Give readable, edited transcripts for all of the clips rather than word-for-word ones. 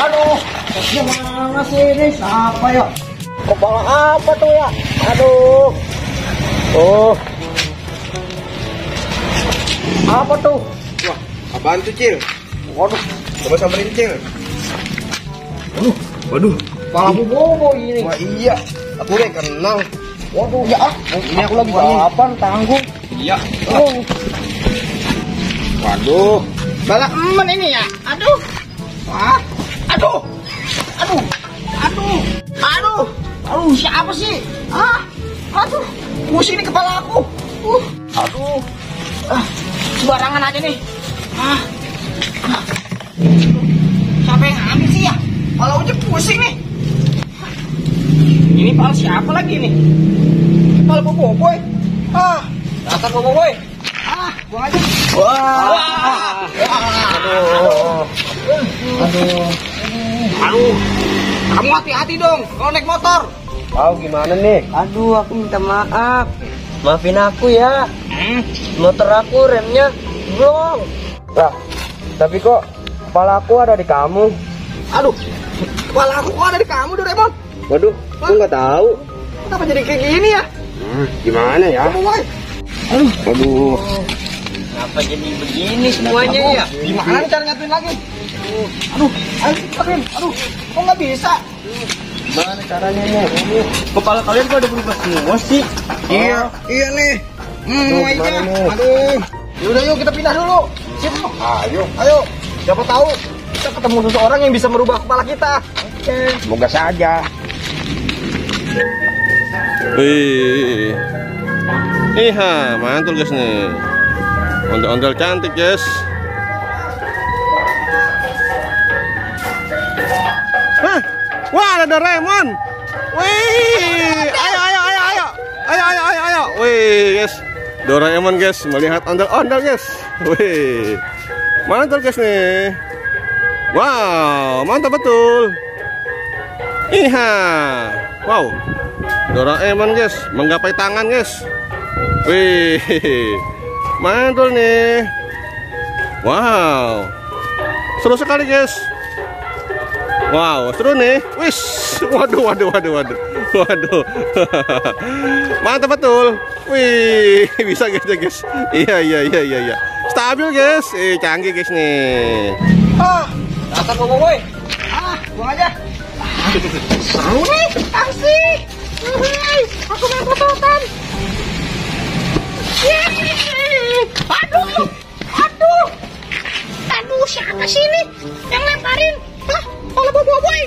Aduh. Gimana sih ini? Siapa ya? Kepala apa tuh ya? Aduh. Oh. Apa tuh? Wah, apaan tuh, Cil? Waduh. Coba samperin, Cil. Waduh. Kepala bobo ini. Wah, iya. Aku udah kenal. Waduh, ya. Ini aku lagi balapan tanggung. Iya. Oh. Waduh. Balap emen ini ya. Aduh. Wah. Aduh. Aduh. Aduh. Aduh. Aduh, siapa sih? Aduh. Pusing ini kepala aku. Aduh. Sembarangan aja nih. Siapa yang ambil sih ya? Kepala udah pusing nih. Ini kepala siapa lagi nih? Kepala boboiboy. Dasar boboiboy. Buang aja. Wah. Aduh. Aduh. Kamu hati-hati dong kalau naik motor. Tahu gimana nih? Aduh, aku minta maaf. Maafin aku ya. Motor aku remnya blong. Lah, tapi kok kepala aku ada di kamu? Aduh. Kepala aku kok ada di kamu, Doraemon? Waduh, aku nggak tahu. Kenapa jadi kayak gini ya? Gimana ya? Boboiboy. Waduh. Kenapa jadi begini semuanya ya? Gimana nih cara nyatuin lagi? Aduh, ayo cepetin. Aduh, kok nggak bisa? Gimana caranya nih? Kepala kalian kok ada berubah semua sih? Iya nih. Gimana Aja. nih? Aduh. Yaudah yuk kita pindah dulu. Sip. Ayo. Siapa tahu kita ketemu seseorang yang bisa merubah kepala kita. Oke. Semoga saja. Wih. Iha, mantul guys nih. Ondel-ondel cantik guys. Wah, ada Doraemon. Wih. Ayo. Wih, guys. Doraemon guys, melihat ondel-ondel guys. Wih. Mantul guys nih. Wow, mantap betul. Iha. Wow. Doraemon guys, menggapai tangan guys. Wih. Mantul nih. Wow. Seru sekali guys. Wow, seru nih. Wis. Waduh. Mantap betul. Wih, bisa guys. Iya. Stabil guys. Canggih guys nih. Dasar boboiboy. Buang aja. Seru nih, asik. Aku main pototan. Aduh, siapa sih ini yang lemparin? Kepala boboiboy.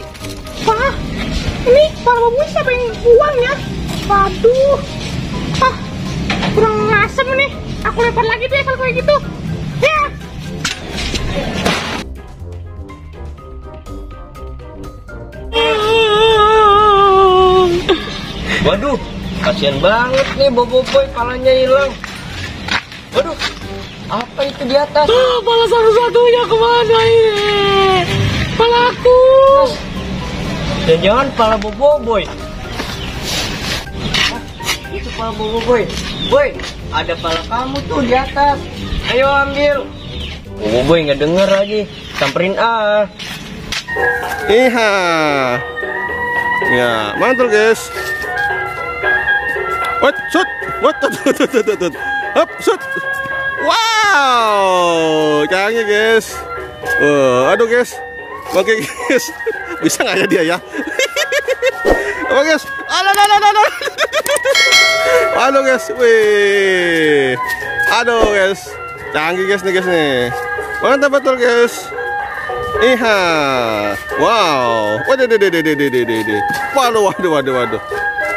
Ini kepala boboiboy siapa yang buang ya? Waduh. Kurang asem nih. Aku lempar lagi deh kalau kayak gitu. Ya. Waduh, kasihan banget nih boboiboy, palanya hilang. Waduh, apa itu di atas? Kepala satu-satunya kemana ini? Kepalaku. Jangan kepala boboiboy. Itu kepala boboiboy. Boy, ada kepala kamu tuh di atas. Ayo ambil. Boboiboy nggak denger lagi. Samperin Iha. Ya, mantul guys. Shoot. Hop, shoot. Wow, canggih guys. Aduh guys. Oke guys. Bisa nggak ya dia ya? Oke guys. Aduh guys. Wih. Aduh guys. Canggih guys nih. Mantap betul guys. Iha. Wow. Waduh.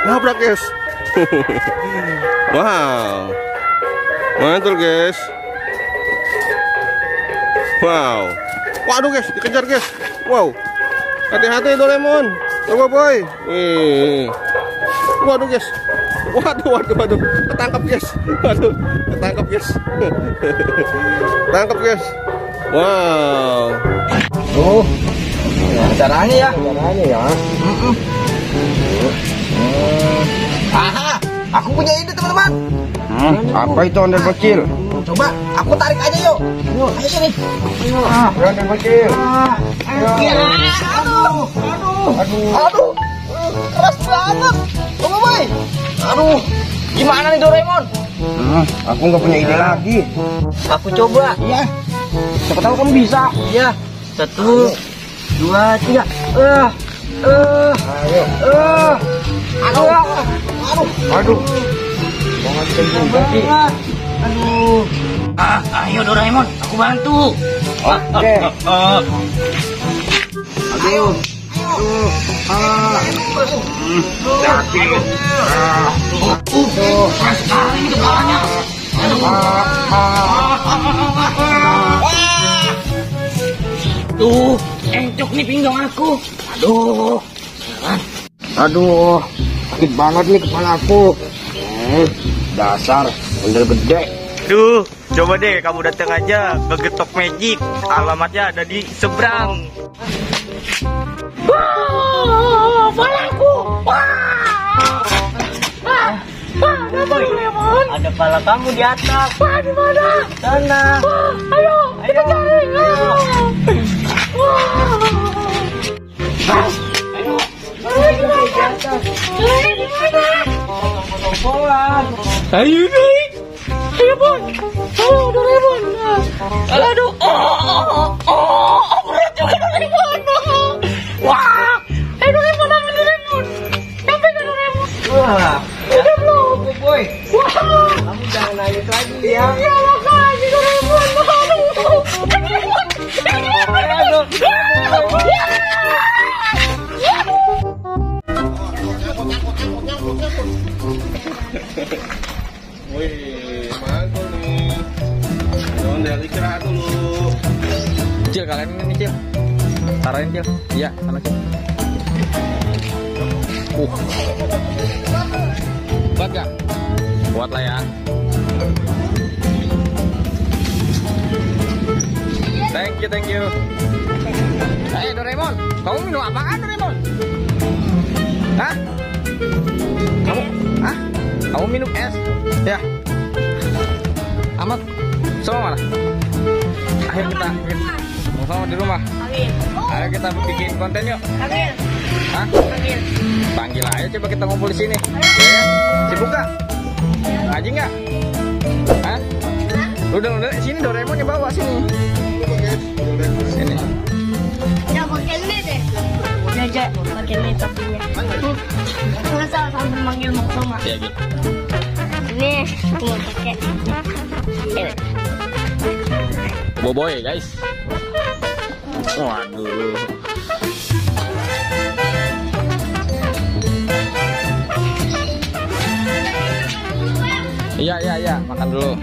Nabrak guys. Wow. Mantul guys. Wow. Waduh guys, dikejar guys. Wow. Hati-hati Doraemon. Boboiboy. Waduh guys. Waduh. Ketangkap guys. Ketangkap guys. Wow. Tuh. Caranya ya. Caranya ya. Aha, aku punya ide teman-teman. Apa itu ondel bocil? Coba aku tarik aja yuk. Yuk, ayo sini. Ondel bocil. Ya, aduh. Keras banget. Tunggu, Boy. Aduh, gimana nih Doraemon? Aku nggak punya ide lagi. Aku coba. Iya. Siapa tahu kamu bisa. Iya. 1, 2, 3. Ayo. Aduh. Mau ngajakin juga sih. Aduh. Ayo Doraemon, aku bantu. Oke. Ayo. Keras sekali ini kepalanya. Tuh, encok nih pinggang aku. Aduh. Sakit banget nih kepala aku. Dasar ondel gede. Duh, coba deh kamu datang aja ke Getok Magic. Alamatnya ada di seberang. Ada pala kamu di atas. Di mana? Sana. Ayo, kita cari. Ayo naik. Ayo Bon. Ayo Doraemon. Aduh. Berat juga Doraemon. Wah. Doraemon, ambil Doraemon. Sampai ke Doraemon. Wah, Udah belum? Boy. Wah. Kamu jangan nangis lagi ya. Ya makasih Doraemon. Aduh. Wih, mantul nih. Ondel istirahat dulu. Cil, kalian ini Cil. Taruhin Cil. Iya, sama Cil. Kuat gak? Kuat lah ya. Thank you. Ayo Doraemon, kamu minum apaan Doraemon? Hah? Kamu minum es? Ya. Amat. Sama mana? Ayo kita sama di rumah. Ayo kita bikin konten yuk. Hah? Panggil aja, coba kita ngumpul di sini. Ya kan? Sibuk gak? Ngaji nggak? Hah? Udah sini Doraemonnya bawa sini. Sini. Ya pakai ini deh. Jajak pakai ini topinya. Nggak salah sambil manggil mau sama. Ya gitu. Ini aku mau pakai. Boboy guys. Waduh. Iya, makan dulu.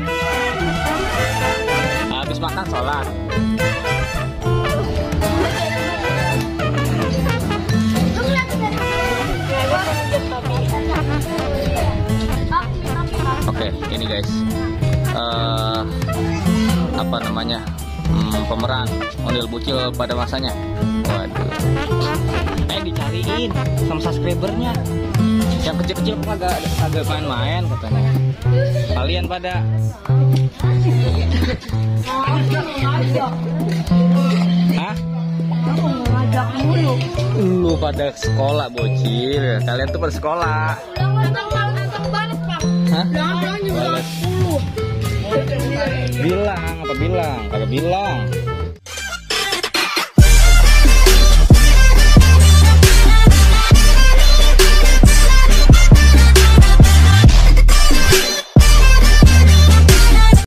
Habis makan sholat. Oke, ini guys. Apa namanya? Pemeran ondel bocil pada masanya. Waduh. Dicariin sama subscribernya. Yang kecil-kecil kok agak main-main katanya. Kalian pada hah? Ngajak mulu. Lu pada sekolah bocil. Kalian tuh pada sekolah. Hah? Bilang apa bilang? Kagak bilang.